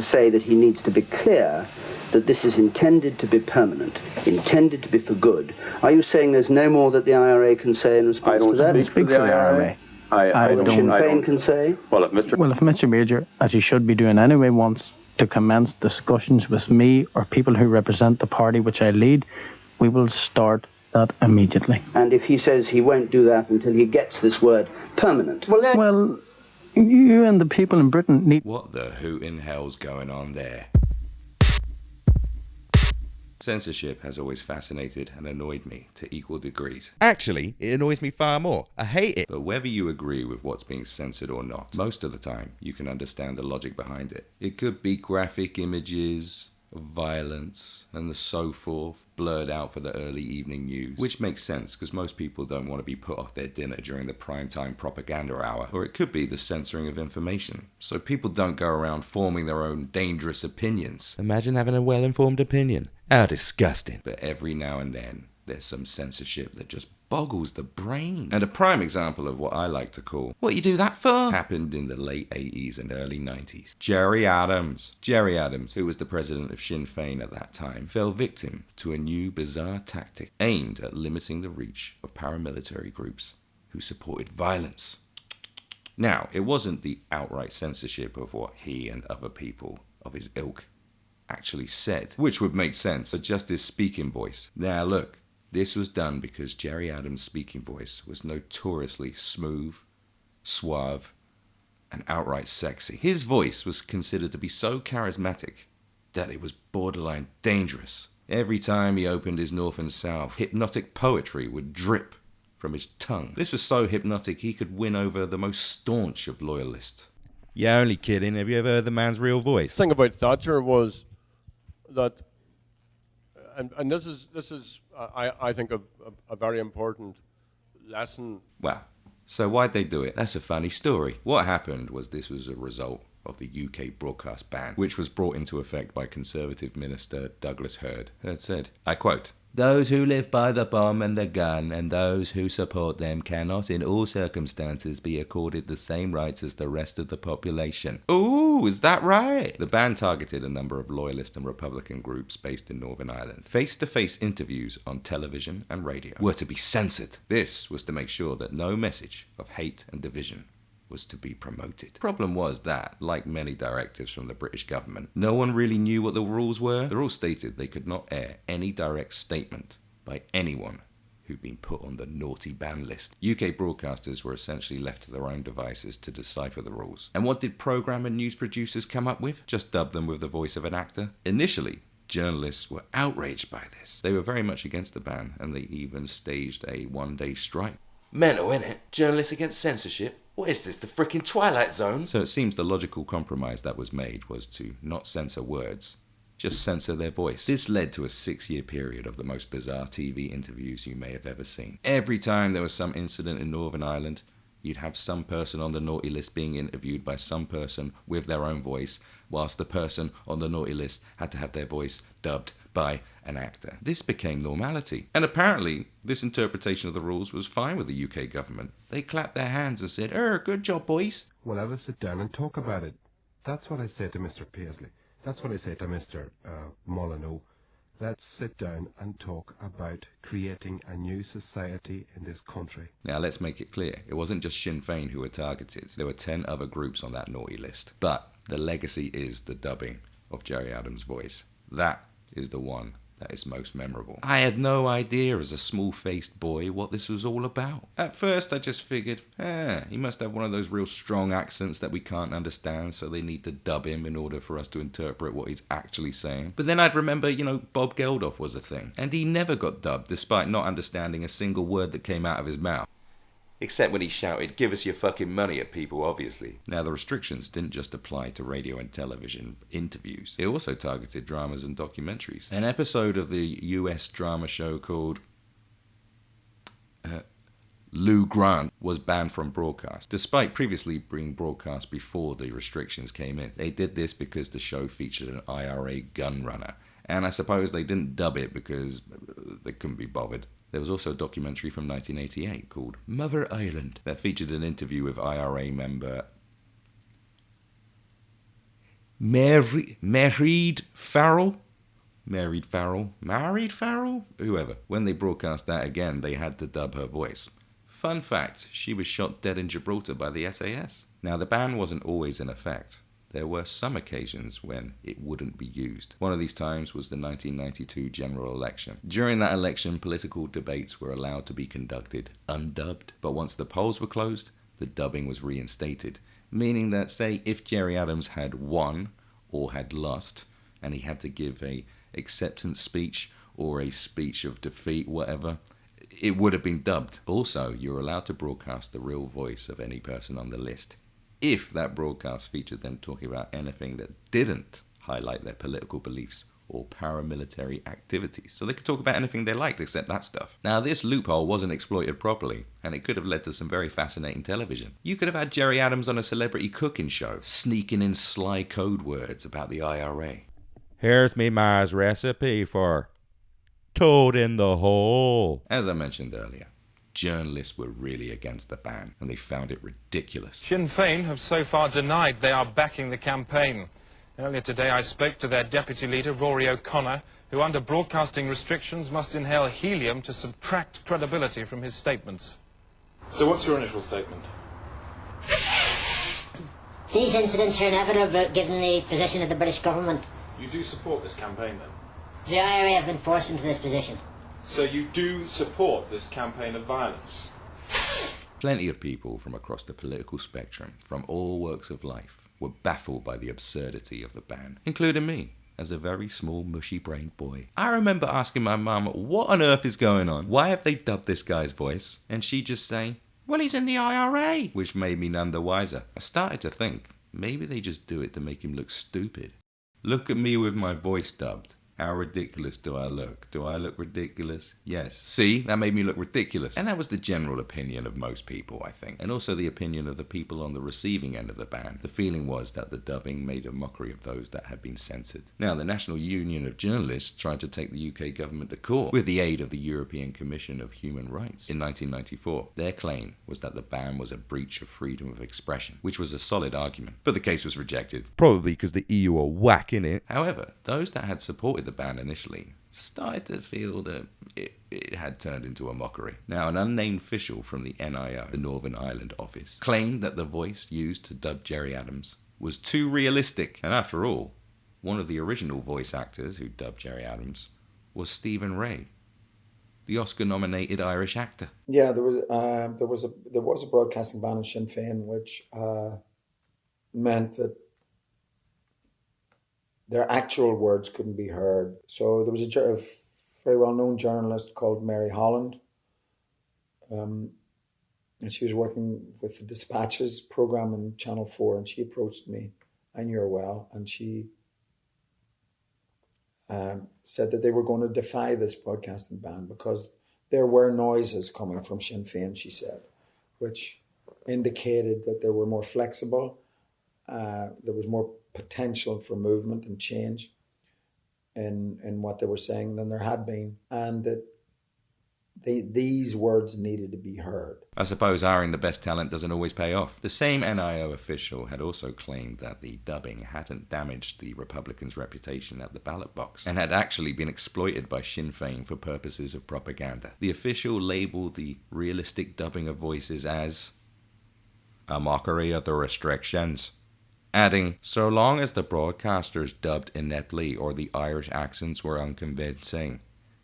say that he needs to be clear that this is intended to be permanent, intended to be for good. Are you saying there's no more that the IRA can say in response to that? I don't speak for the IRA. I don't. Sinn Féin can say? Well, if Mr. Major, as he should be doing anyway, wants to commence discussions with me or people who represent the party which I lead, we will start that immediately. And if he says he won't do that until he gets this word permanent? Well, you and the people in Britain need... What the hoot in hell's going on there? Censorship has always fascinated and annoyed me to equal degrees. Actually, it annoys me far more. I hate it. But whether you agree with what's being censored or not, most of the time you can understand the logic behind it. It could be graphic images of violence and so forth blurred out for the early evening news, which makes sense because most people don't want to be put off their dinner during the primetime propaganda hour. Or it could be the censoring of information, so people don't go around forming their own dangerous opinions. Imagine having a well-informed opinion. How disgusting. But every now and then there's some censorship that just boggles the brain. And a prime example of what I like to call, what you do that for? Happened in the late 80s and early 90s. Gerry Adams, who was the president of Sinn Féin at that time, fell victim to a new bizarre tactic aimed at limiting the reach of paramilitary groups who supported violence. Now, it wasn't the outright censorship of what he and other people of his ilk actually said, which would make sense, but just his speaking voice. Now look, this was done because Gerry Adams' speaking voice was notoriously smooth, suave, and outright sexy. His voice was considered to be so charismatic that it was borderline dangerous. Every time he opened his north and south, hypnotic poetry would drip from his tongue. This was so hypnotic he could win over the most staunch of loyalists. Yeah, only kidding. Have you ever heard the man's real voice? The thing about Thatcher was that, and this is I think a very important lesson. Well, so why'd they do it? That's a funny story. What happened was this was a result of the UK broadcast ban, which was brought into effect by Conservative Minister Douglas Hurd. Hurd said, I quote, "Those who live by the bomb and the gun and those who support them cannot in all circumstances be accorded the same rights as the rest of the population." Ooh, is that right? The ban targeted a number of loyalist and Republican groups based in Northern Ireland. Face-to-face interviews on television and radio were to be censored. This was to make sure that no message of hate and division was to be promoted. The problem was that, like many directives from the British government, no one really knew what the rules were. The rules stated they could not air any direct statement by anyone who'd been put on the naughty ban list. UK broadcasters were essentially left to their own devices to decipher the rules. And what did programme and news producers come up with? Just dub them with the voice of an actor? Initially, journalists were outraged by this. They were very much against the ban, and they even staged a one-day strike. Mental, innit? Journalists against censorship? What is this, the frickin' Twilight Zone? So it seems the logical compromise that was made was to not censor words, just censor their voice. This led to a 6-year period of the most bizarre TV interviews you may have ever seen. Every time there was some incident in Northern Ireland, you'd have some person on the naughty list being interviewed by some person with their own voice, whilst the person on the naughty list had to have their voice dubbed by an actor. This became normality. And apparently, this interpretation of the rules was fine with the UK government. They clapped their hands and said, good job, boys. Well, let us sit down and talk about it. That's what I say to Mr. Paisley. That's what I say to Mr. Molyneux. Let's sit down and talk about creating a new society in this country. Now, let's make it clear. It wasn't just Sinn Féin who were targeted. There were 10 other groups on that naughty list. But the legacy is the dubbing of Gerry Adams' voice. That is the one that is most memorable. I had no idea as a small-faced boy what this was all about. At first I just figured, he must have one of those real strong accents that we can't understand, so they need to dub him in order for us to interpret what he's actually saying. But then I'd remember, Bob Geldof was a thing, and he never got dubbed despite not understanding a single word that came out of his mouth. Except when he shouted, "Give us your fucking money" at people, obviously. Now, the restrictions didn't just apply to radio and television interviews. It also targeted dramas and documentaries. An episode of the US drama show called Lou Grant was banned from broadcast, despite previously being broadcast before the restrictions came in. They did this because the show featured an IRA gun runner, and I suppose they didn't dub it because they couldn't be bothered. There was also a documentary from 1988 called Mother Island that featured an interview with IRA member Married Farrell, whoever. When they broadcast that again, they had to dub her voice. Fun fact, she was shot dead in Gibraltar by the SAS. Now, the ban wasn't always in effect. There were some occasions when it wouldn't be used. One of these times was the 1992 general election. During that election, political debates were allowed to be conducted undubbed, but once the polls were closed, the dubbing was reinstated, meaning that, say, if Gerry Adams had won or had lost, and he had to give a acceptance speech or a speech of defeat, whatever, it would have been dubbed. Also, you're allowed to broadcast the real voice of any person on the list, if that broadcast featured them talking about anything that didn't highlight their political beliefs or paramilitary activities. So they could talk about anything they liked except that stuff. Now, this loophole wasn't exploited properly, and it could have led to some very fascinating television. You could have had Gerry Adams on a celebrity cooking show, sneaking in sly code words about the IRA. Here's me ma's recipe for toad in the hole. As I mentioned earlier, journalists were really against the ban, and they found it ridiculous. Sinn Féin have so far denied they are backing the campaign. Earlier today I spoke to their deputy leader, Rory O'Connor, who under broadcasting restrictions must inhale helium to subtract credibility from his statements. So what's your initial statement? These incidents are inevitable given the position of the British government. You do support this campaign then? The IRA have been forced into this position. So you do support this campaign of violence? Plenty of people from across the political spectrum, from all walks of life, were baffled by the absurdity of the ban, including me, as a very small, mushy-brained boy. I remember asking my mum, what on earth is going on? Why have they dubbed this guy's voice? And she'd just say, well, he's in the IRA, which made me none the wiser. I started to think, maybe they just do it to make him look stupid. Look at me with my voice dubbed. How ridiculous do I look? Do I look ridiculous? Yes. See, that made me look ridiculous. And that was the general opinion of most people, I think. And also the opinion of the people on the receiving end of the ban. The feeling was that the dubbing made a mockery of those that had been censored. Now, the National Union of Journalists tried to take the UK government to court with the aid of the European Commission of Human Rights in 1994. Their claim was that the ban was a breach of freedom of expression, which was a solid argument. But the case was rejected. Probably because the EU are whacking it. However, those that had supported the ban initially started to feel that it had turned into a mockery. Now, an unnamed official from the NIO, the Northern Ireland office, claimed that the voice used to dub Gerry Adams was too realistic. And after all, one of the original voice actors who dubbed Gerry Adams was Stephen Ray, the Oscar-nominated Irish actor. Yeah, there was a broadcasting ban in Sinn Féin, which meant that their actual words couldn't be heard. So there was a very well-known journalist called Mary Holland, and she was working with the Dispatches program on Channel 4, and she approached me, I knew her well, and she said that they were going to defy this broadcasting ban because there were noises coming from Sinn Féin, she said, which indicated that they were more flexible, there was more potential for movement and change in what they were saying than there had been, and that these words needed to be heard. I suppose hiring the best talent doesn't always pay off. The same NIO official had also claimed that the dubbing hadn't damaged the Republicans' reputation at the ballot box and had actually been exploited by Sinn Féin for purposes of propaganda. The official labelled the realistic dubbing of voices as a mockery of the restrictions, adding, so long as the broadcasters dubbed ineptly or the Irish accents were unconvincing,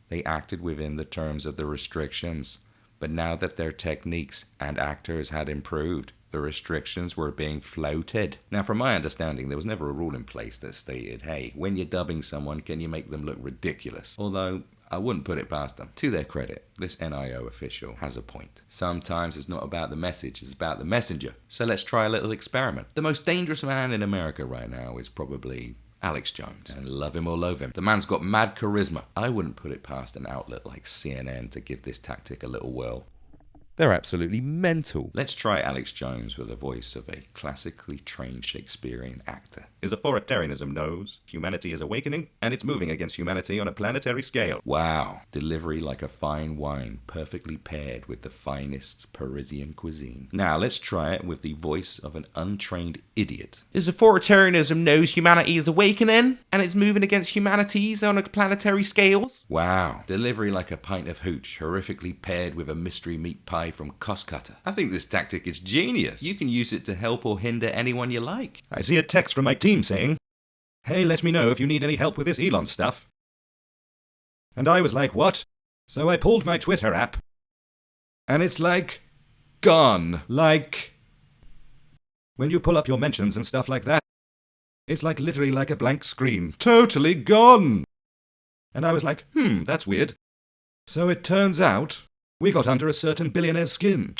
they acted within the terms of the restrictions. But now that their techniques and actors had improved, the restrictions were being flouted. Now, from my understanding, there was never a rule in place that stated, hey, when you're dubbing someone, can you make them look ridiculous? Although, I wouldn't put it past them. To their credit, this NIO official has a point. Sometimes it's not about the message, it's about the messenger. So let's try a little experiment. The most dangerous man in America right now is probably Alex Jones. And love him or loathe him, the man's got mad charisma. I wouldn't put it past an outlet like CNN to give this tactic a little whirl. They're absolutely mental. Let's try Alex Jones with the voice of a classically trained Shakespearean actor. Is authoritarianism knows humanity is awakening, and it's moving against humanity on a planetary scale. Wow. Delivery like a fine wine, perfectly paired with the finest Parisian cuisine. Now let's try it with the voice of an untrained idiot. Is authoritarianism knows humanity is awakening, and it's moving against humanities on a planetary scales? Wow. Delivery like a pint of hooch, horrifically paired with a mystery meat pie from Costcutter. I think this tactic is genius. You can use it to help or hinder anyone you like. I see a text from my team saying, "Hey, let me know if you need any help with this Elon stuff." And I was like, what? So I pulled my Twitter app. And it's like, gone. Like, when you pull up your mentions and stuff like that, it's like literally like a blank screen. Totally gone. And I was like, that's weird. So it turns out we got under a certain billionaire's skin.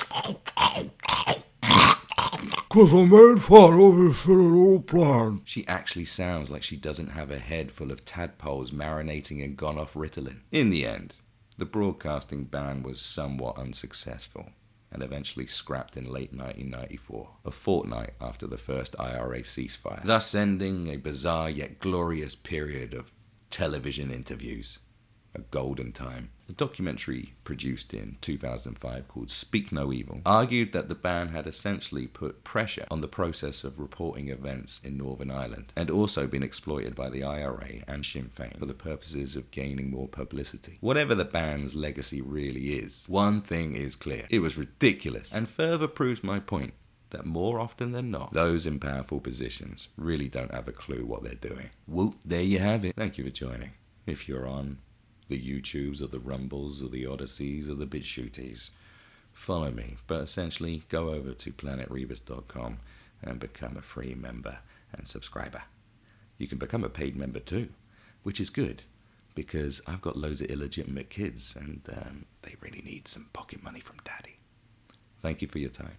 'Cause I made fun of his little plan. She actually sounds like she doesn't have a head full of tadpoles marinating and gone off Ritalin. In the end, the broadcasting ban was somewhat unsuccessful and eventually scrapped in late 1994, a fortnight after the first IRA ceasefire, thus ending a bizarre yet glorious period of television interviews. A golden time. The documentary produced in 2005 called Speak No Evil argued that the ban had essentially put pressure on the process of reporting events in Northern Ireland and also been exploited by the IRA and Sinn Féin for the purposes of gaining more publicity. Whatever the ban's legacy really is, one thing is clear. It was ridiculous and further proves my point that more often than not, those in powerful positions really don't have a clue what they're doing. Whoop, there you have it. Thank you for joining. If you're on the YouTubes or the Rumbles or the Odysseys or the BitChutes, follow me, but essentially go over to planetrebus.com and become a free member and subscriber. You can become a paid member too, which is good because I've got loads of illegitimate kids and they really need some pocket money from daddy. Thank you for your time.